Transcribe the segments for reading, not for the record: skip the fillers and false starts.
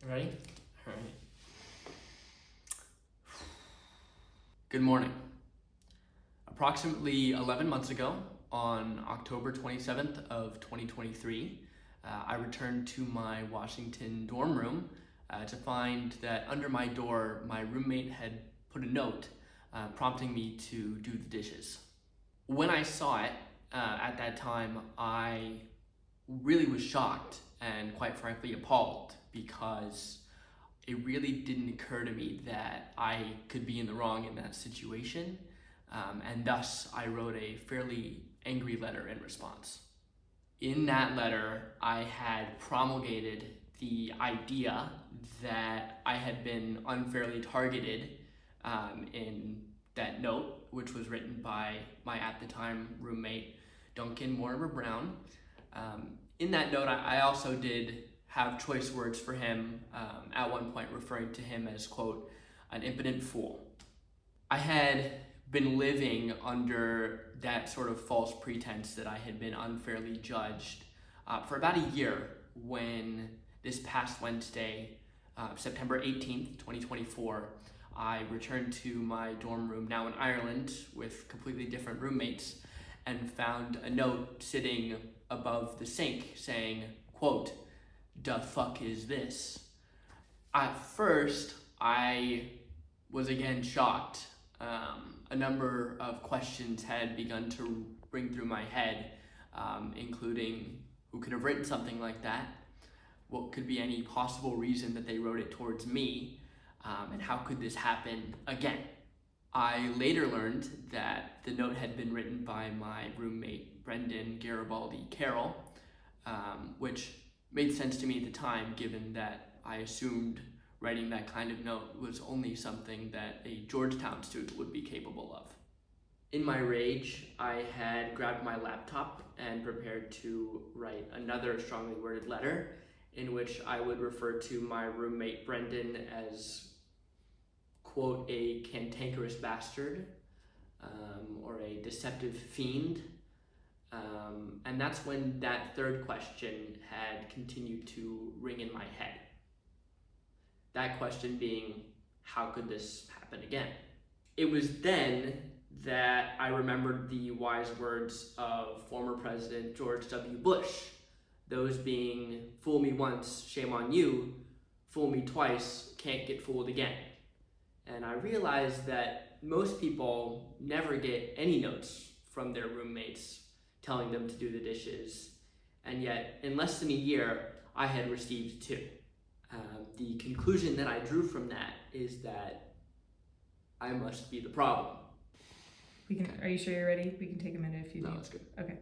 Ready? All right. Good morning. Approximately 11 months ago, on October 27th of 2023, I returned to my Washington dorm room to find that under my door, my roommate had put a note prompting me to do the dishes. When I saw it at that time, I really was shocked and quite frankly appalled because it really didn't occur to me that I could be in the wrong in that situation, and thus I wrote a fairly angry letter in response. In that letter, I had promulgated the idea that I had been unfairly targeted in that note, which was written by my at the time roommate, Duncan Mortimer Brown. In that note, I also did have choice words for him, at one point referring to him as, quote, an impotent fool. I had been living under that sort of false pretense that I had been unfairly judged for about a year when this past Wednesday, September 18th, 2024, I returned to my dorm room, now in Ireland, with completely different roommates, and found a note sitting above the sink saying, quote, "Da fuck is this?" At first, I was again shocked. A number of questions had begun to ring through my head, including who could have written something like that, what could be any possible reason that they wrote it towards me, and how could this happen again? I later learned that the note had been written by my roommate, Brendan Garibaldi Carroll, which made sense to me at the time, given that I assumed writing that kind of note was only something that a Georgetown student would be capable of. In my rage, I had grabbed my laptop and prepared to write another strongly worded letter in which I would refer to my roommate Brendan as, quote, a cantankerous bastard, or a deceptive fiend. And that's when that third question had continued to ring in my head. That question being, how could this happen again? It was then that I remembered the wise words of former President George W. Bush, those being, fool me once, shame on you, fool me twice, can't get fooled again. And I realized that most people never get any notes from their roommates telling them to do the dishes, and yet in less than a year, I had received two. The conclusion that I drew from that is that I must be the problem. Are you sure you're ready? We can take a minute if you No, need. that's good. Okay.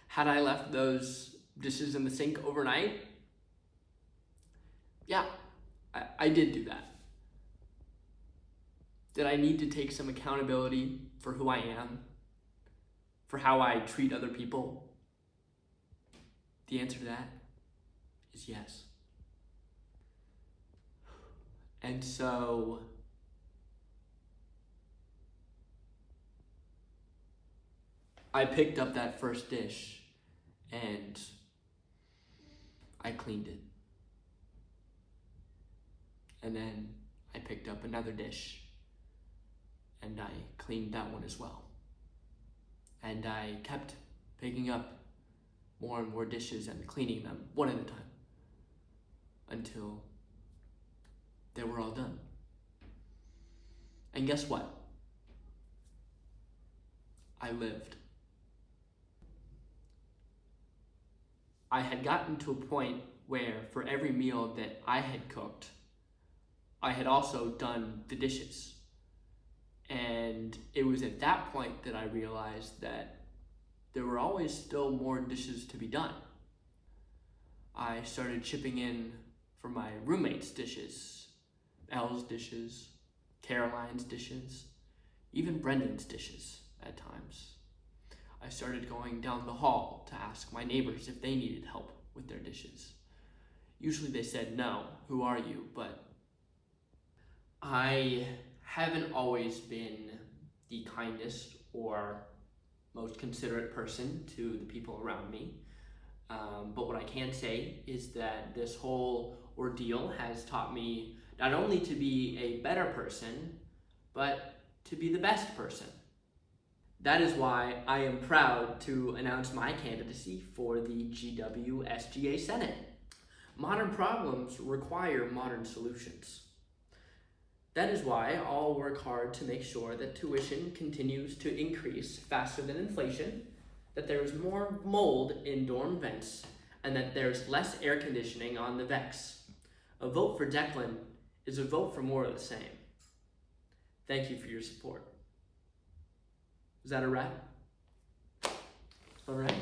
Had I left those dishes in the sink overnight? Yeah, I did do that. Did I need to take some accountability for who I am? For how I treat other people? The answer to that is yes. And so I picked up that first dish and I cleaned it. And then I picked up another dish and I cleaned that one as well. And I kept picking up more and more dishes and cleaning them one at a time until they were all done. And guess what? I lived. I had gotten to a point where for every meal that I had cooked, I had also done the dishes. And it was at that point that I realized that there were always still more dishes to be done. I started chipping in for my roommate's dishes, Elle's dishes, Caroline's dishes, even Brendan's dishes at times. I started going down the hall to ask my neighbors if they needed help with their dishes. Usually they said, no, who are you? But I haven't always been the kindest or most considerate person to the people around me. But what I can say is that this whole ordeal has taught me not only to be a better person, but to be the best person. That is why I am proud to announce my candidacy for the GW-SGA Senate. Modern problems require modern solutions. That is why I'll work hard to make sure that tuition continues to increase faster than inflation, that there is more mold in dorm vents, and that there's less air conditioning on the VEX. A vote for Declan is a vote for more of the same. Thank you for your support. Is that a wrap? All right.